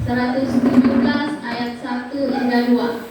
117 ayat 1 hingga 2.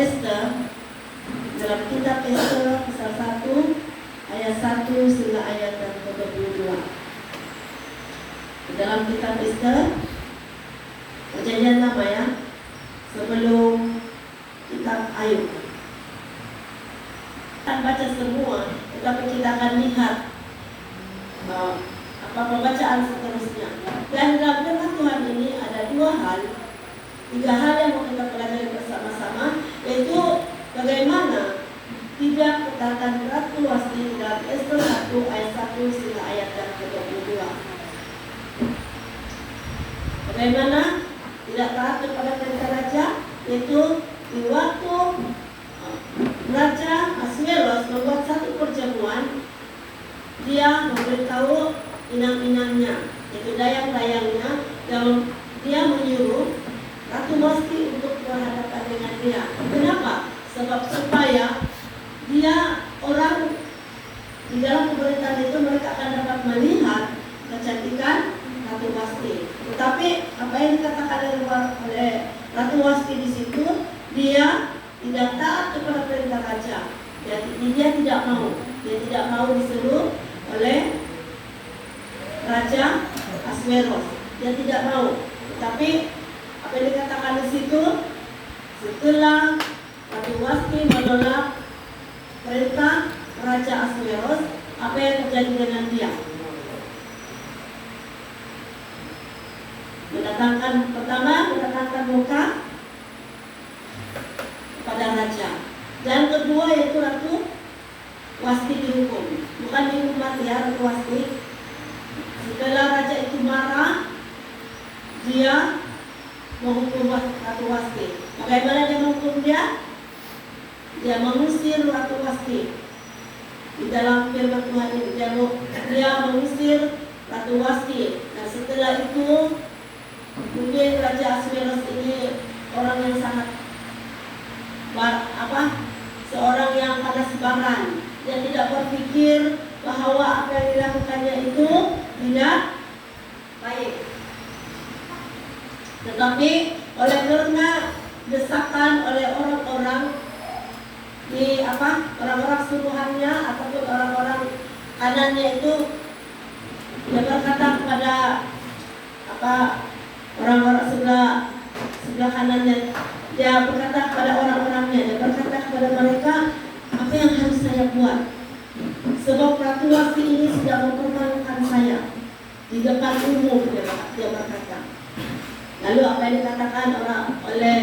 Esther, dalam kitab Esther pasal 1 ayat 1 hingga ayat yang ke-22. Dalam kitab Esther, Perjanjian Lama ya, sebelum kitab Ayub. Kita baca semua, tetapi kita akan lihat apa pembacaan seterusnya. Dan dalam firman Tuhan ini ada 3 hal yang mau kita pelajari bersama-sama, yaitu bagaimana tidak ketaatan Ratu Wasti dalam Esther 1 ayat 1 hingga ayat yang ke-22. Bagaimana tidak taat kepada perintah raja, yaitu di waktu Raja Ahasveros membuat satu perjamuan, dia memberitahu inang-inangnya, yaitu dayang-dayangnya, dan dia menyuruh Ratu Wasti untuk berhadapan dengan dia. Kenapa? Sebab supaya dia orang di dalam pemerintahan itu mereka akan dapat melihat kecantikan Ratu Wasti. Tetapi apa yang dikatakan oleh Ratu Wasti di situ, dia tidak taat kepada perintah raja. Dia tidak mau disuruh oleh Raja Ahasveros. Dia tidak mau. Tetapi apa yang dikatakan di situ, setelah Ratu Wasti menolak perintah Raja Ahasveros, apa yang terjadi dengan dia? Mendatangkan muka kepada raja. Dan kedua yaitu Ratu Wasti dihukum. Bukan dihukum mati ya, Ratu Wasti. Setelah raja itu marah, dia menghukum Ratu Wasti. Bagaimana dia menghukum dia? Dia mengusir Ratu Wasti. Di dalam firman Tuhan ini dia mengusir Ratu Wasti. Dan setelah itu mungkin Raja Ahasveros ini orang yang sangat seorang yang panas baran. Dia tidak berpikir bahwa apa yang dilakukannya itu tidak baik. Tetapi oleh karena desakan oleh orang-orang orang-orang suruhannya ataupun orang-orang kanannya itu, dia berkata kepada orang-orang sebelah kanannya, dia berkata kepada orang-orangnya, dia berkata kepada mereka, apa yang harus saya buat? Sebab Ratu Wasti ini sudah mempermalukan saya di depan umum, dia berkata. Lalu apa yang dikatakan oleh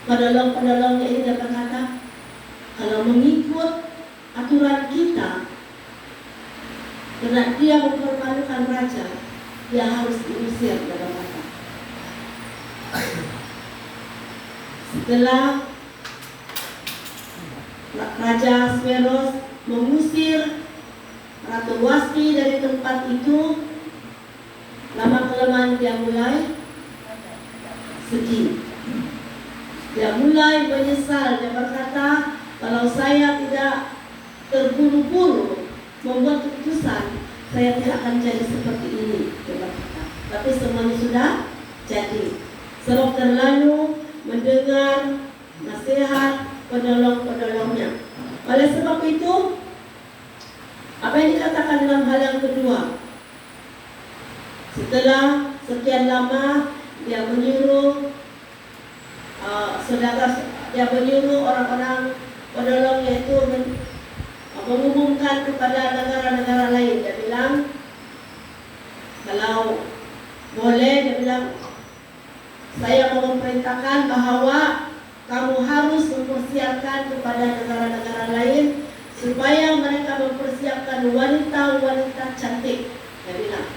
penolong-penolongnya ini, dia berkata, kalau mengikut aturan kita, karena dia mempermalukan raja, dia harus diusir, dia berkata. Setelah Raja Ahasveros mengusir Ratu Wasti dari tempat itu, lama-kelamaan dia mulai sedih. Dia mulai menyesal. Dia berkata, kalau saya tidak terburu-buru membuat keputusan, saya tidak akan jadi seperti ini, dia berkata. Tapi semuanya sudah jadi. Sebab terlalu mendengar nasihat penolong-penolongnya. Oleh sebab itu, apa yang dikatakan dalam hal yang kedua, setelah sekian lama dia menyuruh dia menyuruh orang-orang penolongnya itu mengumumkan kepada negara-negara lain. Dia bilang, kalau boleh, dia bilang, saya mau memerintahkan bahwa kamu harus mempersiapkan kepada negara-negara lain supaya mereka mempersiapkan wanita-wanita cantik, dia bilang,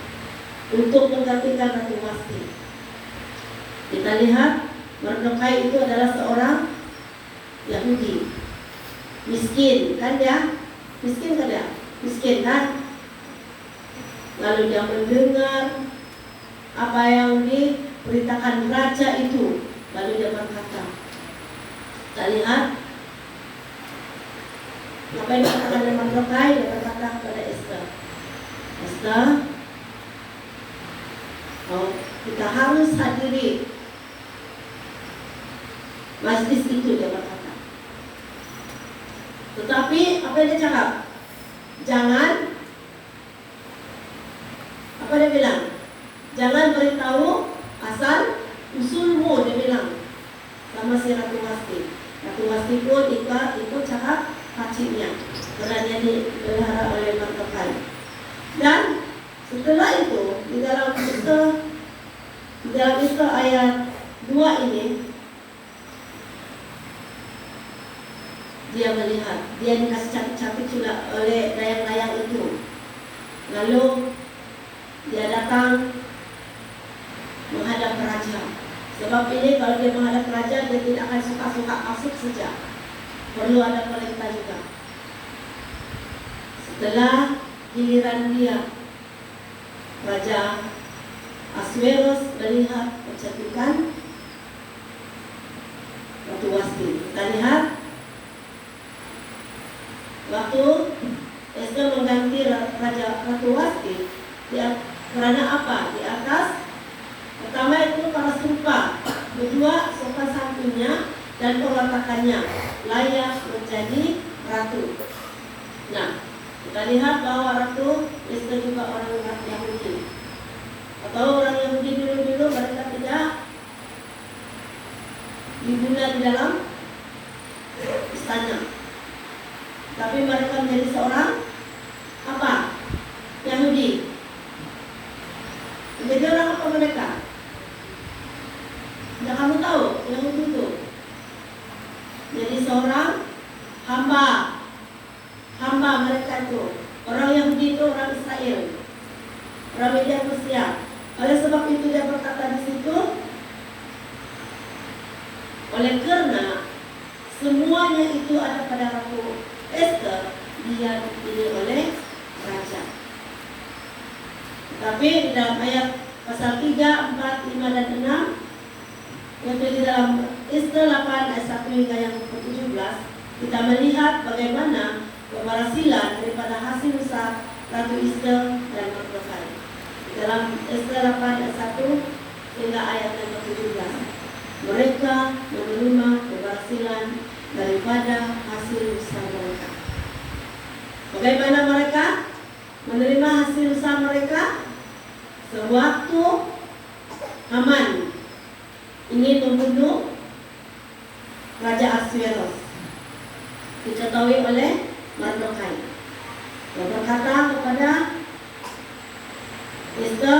untuk menggantikan Ratu Wasti. Kita lihat Mordekai itu adalah seorang Yahudi, miskin kan dia? Miskin kan dia? Miskin kan? Lalu dia mendengar apa yang diberitakan raja itu, lalu dia berkata, kita lihat apa yang dikatakan oleh Mordekai. Dia berkata kepada Esther, kita harus hadiri Majlis itu dia berkata. Tetapi apa yang dia cakap? Jangan, apa dia bilang? Jangan beritahu asal usulmu, dia bilang sama si Ratu Wasti. Ratu Wasti pun ikut cakap pakciknya karena dia dipelihara oleh Martokai. Dan setelah itu di dalam Esta ayat 2 ini dia melihat, dia dikasih capit-capit juga oleh layang-layang itu. Lalu dia datang menghadap raja. Sebab ini kalau dia menghadap raja, dia tidak akan suka-suka masuk saja. Perlu ada perintah juga. Setelah giliran dia, Raja Ahasverus melihat kecantikan Ratu Wasti. Kita lihat waktu Esta mengganti Raja Ratu Wasti, karena apa? Di atas pertama itu para stupa, kedua sopan santunnya dan pengatakannya layak menjadi ratu. Nah, kita lihat bahwa Ratu Esta juga orang Yahudi. Atau orang Yahudi dulu mereka tidak dibina di dalam istana, tapi mereka menjadi seorang apa? Yahudi. Menjadi orang apa mereka? Tidak kamu tahu Yahudi itu? Jadi seorang hamba mereka itu. Orang Yahudi itu orang Israel, orang Media Persia. Oleh sebab itu dia berkata di situ, oleh karena semuanya itu ada pada Ratu Esta, dia dipilih oleh raja. Tapi di dalam ayat pasal 3, 4, 5 dan 6, yaitu di dalam Esta 8 ayat 1 hingga yang ke-17, kita melihat bagaimana keberhasilan daripada hasil usaha Ratu Esta dan Mardokai. Dalam Esta 8 ayat 1 hingga ayat yang ke-17, mereka menerima keberhasilan daripada hasil usaha mereka. Bagaimana mereka menerima hasil usaha mereka? Sewaktu Haman ingin membunuh Raja Ahasverus, diketahui oleh Mardokai. Dia berkata kepada Esta,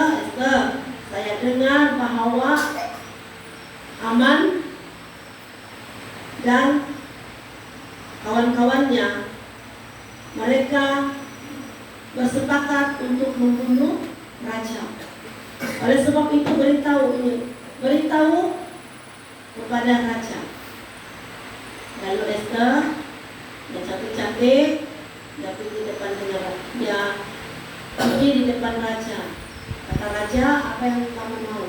saya dengar bahwa Haman dan kawan-kawannya mereka bersepakat untuk membunuh raja. Oleh sebab itu beritahu kepada raja. Lalu Esta, dia cantik-cantik, dia pergi di depan dia pergi di depan raja. Kata raja, apa yang kamu mau?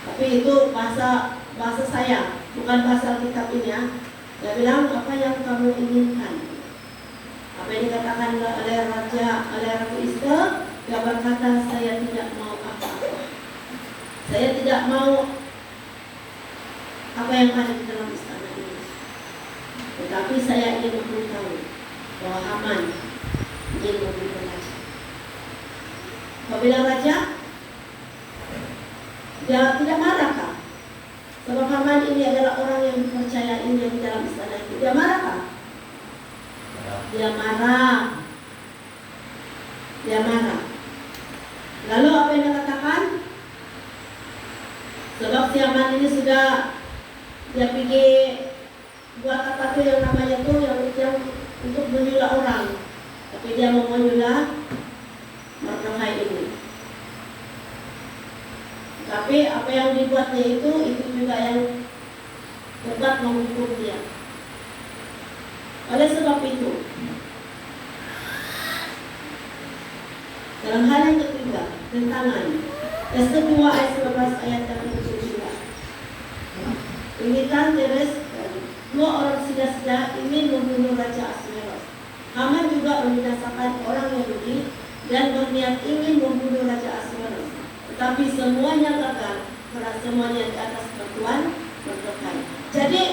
Tapi itu bahasa saya, bukan bahasa kitab ini ya. Dia bilang, apa yang kamu inginkan? Apa yang dikatakan oleh Ratu Esta? Dia berkata, saya tidak mau apa-apa. Saya tidak mau apa yang ada di dalam istana ini. Tetapi saya ingin memberitahu bahwa Haman ingin membunuh raja. Apabila raja, dia tidak marahkah? Sebab Haman ini adalah orang yang dipercayainya di dalam istana itu. Dia marahkah? Dia marah. Lalu apa yang dia katakan? Sebab si Haman ini sudah dia pergi buat apa tuh yang namanya tuh yang untuk menyulah orang. Tapi dia mau menyulah Mardokai ini. Tapi apa yang dibuatnya itu juga yang dapat menghukum dia. Oleh sebab itu, dalam hal yang ketiga, tentangan Esta 2 ayat 11 ayat yang ke-7. Ini kan dua orang sudah ingin membunuh Raja Ahasverus. Haman juga membinasakan orang Yahudi dan berniat ingin membunuh Raja Ahasverus. Tetapi semuanya gagal karena semuanya di atas ketuan Mardokai. Jadi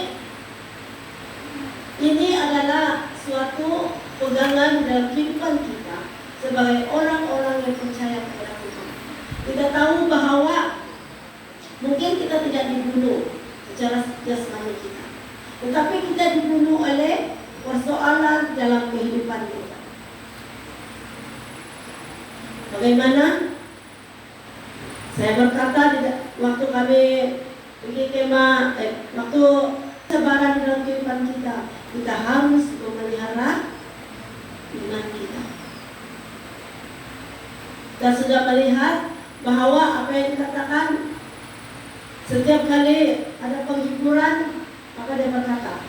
tantangan dalam kehidupan kita sebagai orang-orang yang percaya kepada Tuhan. Kita tahu bahwa mungkin kita tidak dibunuh secara jasmani kita, tetapi kita dibunuh oleh persoalan dalam kehidupan kita. Bagaimana? Saya berkata waktu kami pergi kemah, waktu sebaran dalam kehidupan kita, kita harus memelihara iman kita. Kita sudah melihat bahwa apa yang dikatakan setiap kali ada penghiburan, maka dia berkata,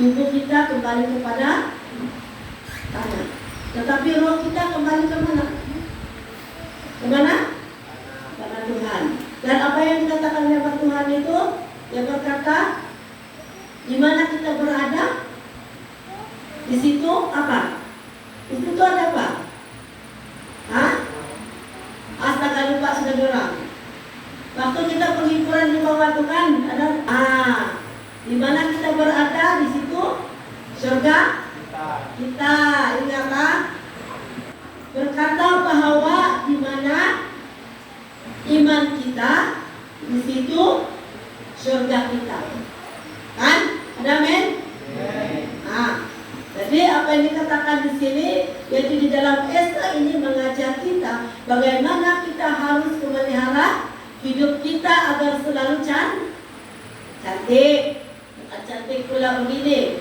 tubuh kita kembali kepada tanah, tetapi roh kita kembali ke mana? Kemana? Kepada Tuhan. Dan apa yang dikatakan oleh Tuhan itu, dia berkata, di mana kita berada, di situ apa? Di situ ada apa? Hah? Astaga, lupa sudah orang. Waktu kita penghiburan di bawah Tuhan, ada di mana kita berada, di situ surga kita. Ingatlah berkata bahwa di mana iman kita, di situ surga kita. Kan? Ada amin? Jadi apa yang dikatakan di sini, yaitu di dalam Esta ini mengajar kita bagaimana kita harus memelihara hidup kita agar selalu cantik. Bukan cantik pula begini.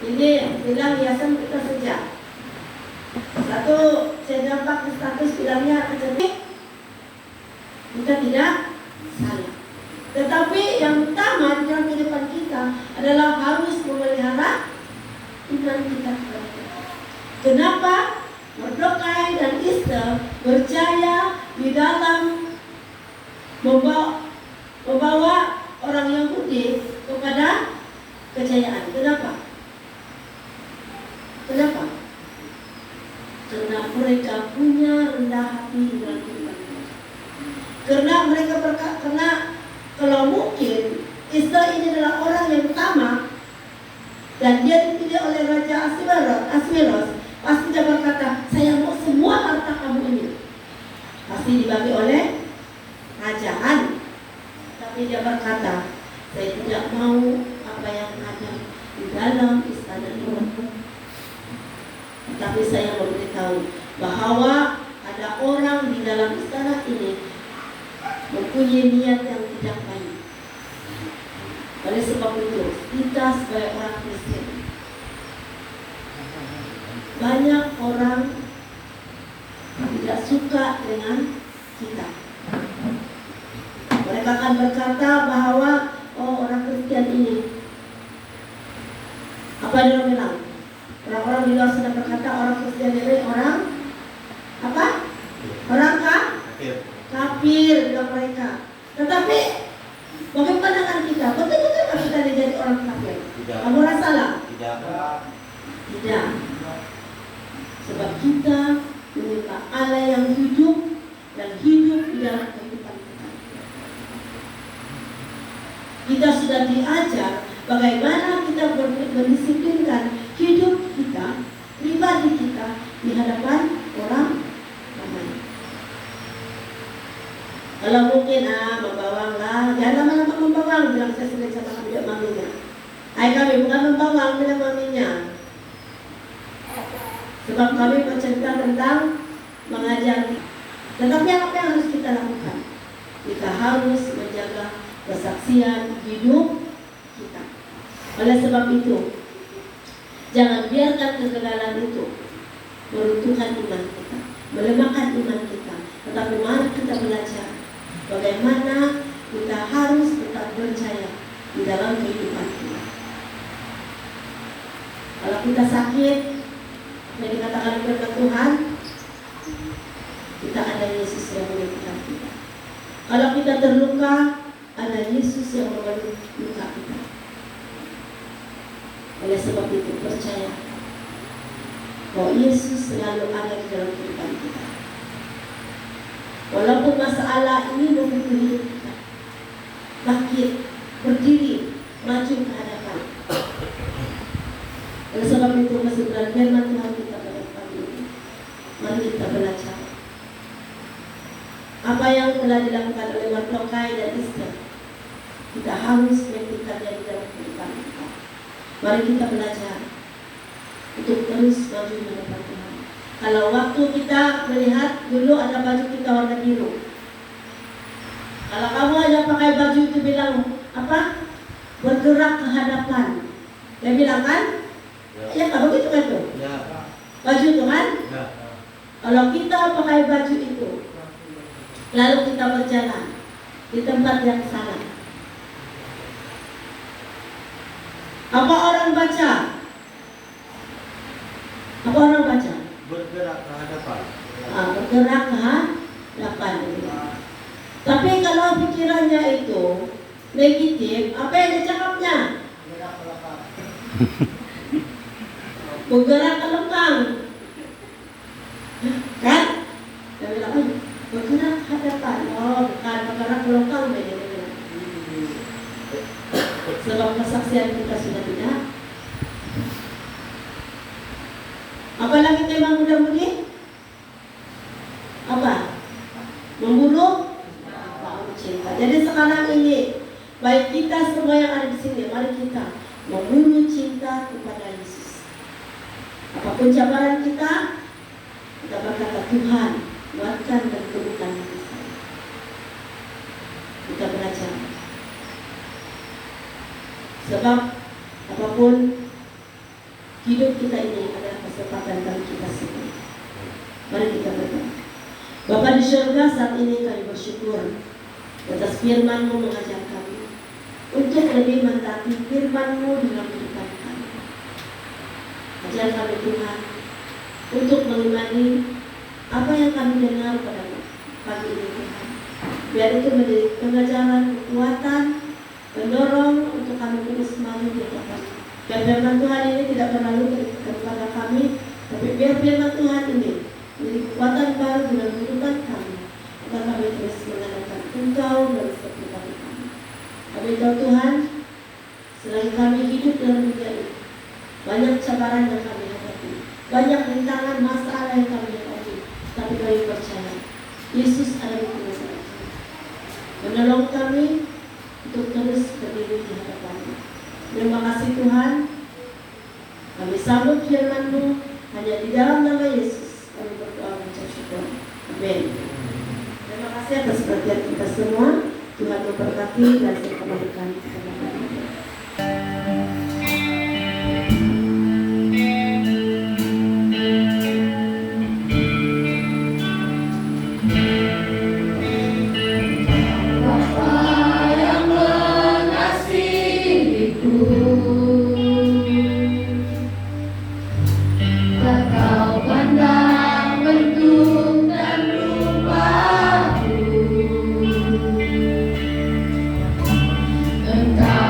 Ini bilang hiasan kita saja. Satu, saya nampak di status bilangnya cantik. Kita tidak salah. Tetapi yang utama di dalam kehidupan kita adalah harus memelihara iman kita. Kenapa Mordekai dan Esther berjaya di dalam membawa orang Yahudi kepada kejayaan? Kenapa? Kenapa? Karena mereka punya rendah hati di dalam kehidupan mereka. Karena mereka karena kalau mungkin Esther ini adalah orang yang utama dan dia dipilih oleh Raja Asweros, pasti dia berkata, saya mau semua harta kamu ini pasti dibagi oleh kerajaan. Tapi dia berkata, saya tidak mau apa yang ada di dalam istana ini. Tapi saya memberitahu bahwa ada orang di dalam istana ini mempunyai niat yang tidak baik. Oleh sebab itu, kita sebagai orang Kristen, banyak orang tidak suka dengan kita. Mereka akan berkata bahwa orang Kristen ini, apa dia bilang? Orang-orang di luar sana berkata orang Kristen ini orang apa? Orang kafir bilang mereka. Tetapi bagaimana pandangan kita? Betul-betul kita jadi orang kafir? Kamu rasalah? Tidak. Sebab kita menyembah Allah yang hidup dan hidup di dalam kehidupan kita. Kita sudah diajar bagaimana kita mendisiplinkan hidup kita, pribadi kita di hadapan orang ramai. Kalau mungkin membawang lah, jangan lama-lama membawang, bilang saya sendiri sama adik maminya. Kami bukan membawang, bilang maminya. Sebab kami bercerita tentang mengajar. Tetapi apa yang harus kita lakukan? Kita harus menjaga kesaksian hidup kita. Oleh sebab itu, jangan biarkan kegagalan itu meruntuhkan iman kita, melemahkan iman kita. Tetapi mari kita belajar bagaimana kita harus tetap percaya di dalam kehidupan kita. Kalau kita sakit, yang dikatakan oleh Tuhan, kita ada Yesus yang menyembuhkan kita. Kalau kita terluka, ada Yesus yang mengobati luka kita. Oleh sebab itu percaya bahwa Yesus selalu ada di dalam kehidupan kita. Walaupun masalah ini membunuh hidup kita, bangkit, berdiri, maju ke hadapan. Oleh sebab itu kesedaran firman Tuhan kita pada pagi ini, mari kita belajar apa yang telah dilakukan oleh Mordekai dan Ester. Kita harus melakukannya di dalam kehidupan kita. Mari kita belajar untuk terus maju di hadapan Tuhan. Kalau waktu kita melihat dulu ada baju kita warna biru, kalau kamu aja pakai baju itu bilang apa? Bergerak ke hadapan. Dia bilang kan? Ya, tak begitu kan tuh? Ya. Baju itu kan? Ya. Kalau kita pakai baju itu, lalu kita berjalan di tempat yang salah, apa orang baca? Apa orang baca? Bergerak ke hadapan. Bergerak ke hadapan. Tapi kalau pikirannya itu negatif, apa yang dicakapnya? Bergerak ke lengkang. Kan? Dia bilang, bergerak ke hadapan. Oh, bukan bergerak ke lengkang. Sebab kesaksian kita sudah tidak. Apalagi tema muda-mudi? Apa? Membunuh? Cinta. Jadi sekarang ini, baik kita semua yang ada di sini, mari kita membunuh cinta kepada Yesus. Apapun cabaran kita berkata, Tuhan, kuatkan dan teguhkan hati saya. Kita belajar. Sebab apapun hidup kita ini adalah kesempatan bagi kita semua. Mari kita berdoa. Bapa di surga, saat ini kami bersyukur atas firman-Mu mengajar kami untuk lebih mentaati firman-Mu dalam kehidupan kami. Ajar kami Tuhan untuk mengimani apa yang kami dengar pada pagi ini Tuhan. Biar itu menjadi pengajaran, kekuatan, mendorong untuk kami terus maju di depan. Biar firman Tuhan ini tidak berlalu kepada kami, tapi biar firman Tuhan ini menjadi kekuatan baru dalam kehidupan kami. Agar kami terus mengandalkan Engkau dalam setiap kehidupan kami. Kami tahu Tuhan, selagi kami hidup dalam dunia ini, banyak cabaran yang kami hadapi, banyak rintangan masalah yang kami hadapi, tapi kami percaya Yesus ada di tengah-tengah kami, menolong kami untuk terus berdiri di hadapan-Mu. Terima kasih Tuhan. Kami sambut firman-Mu hanya di dalam nama Yesus. Kami berdoa mengucap syukur. Amin. Terima kasih atas perhatian kita semua. Tuhan memberkati dan saya kembalikan kepada kami. Engkau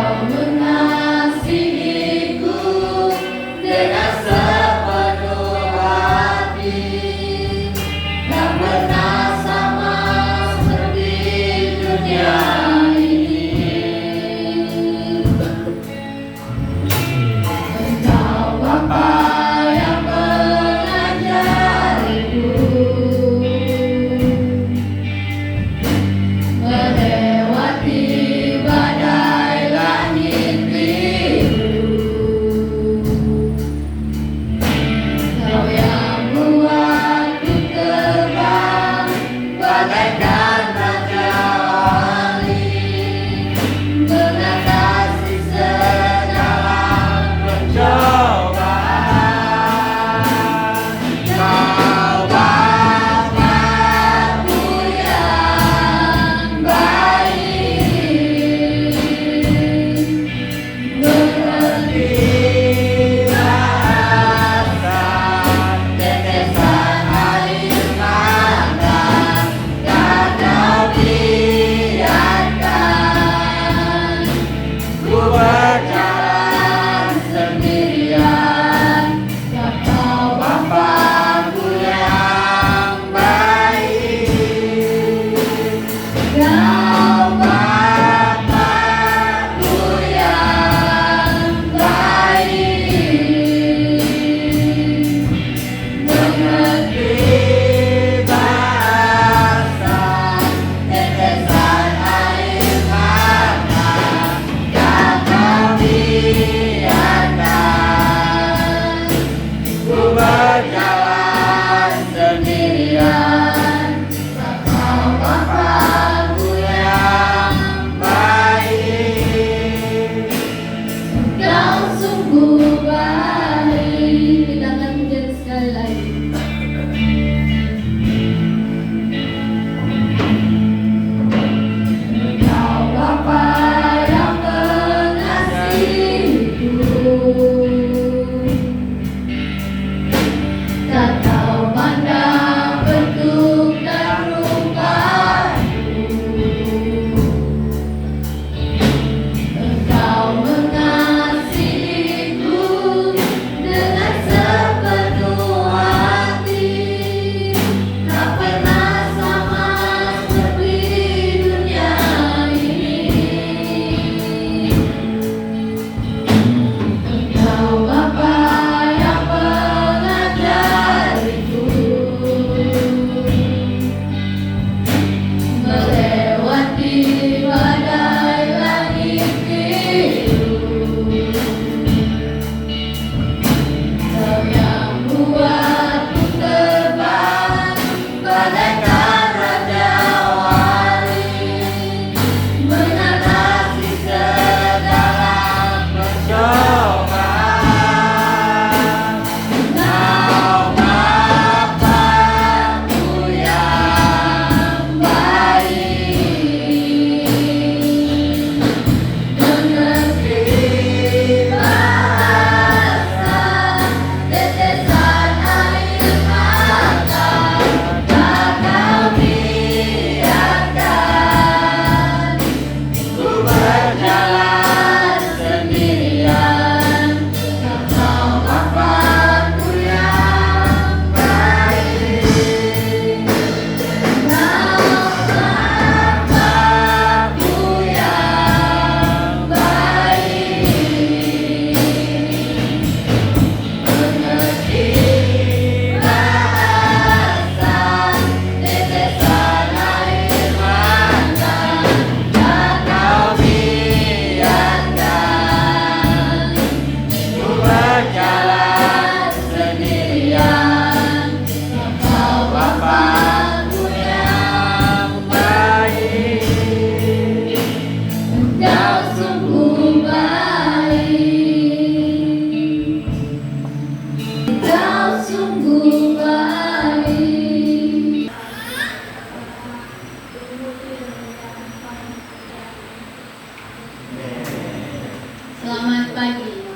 Selamat pagi.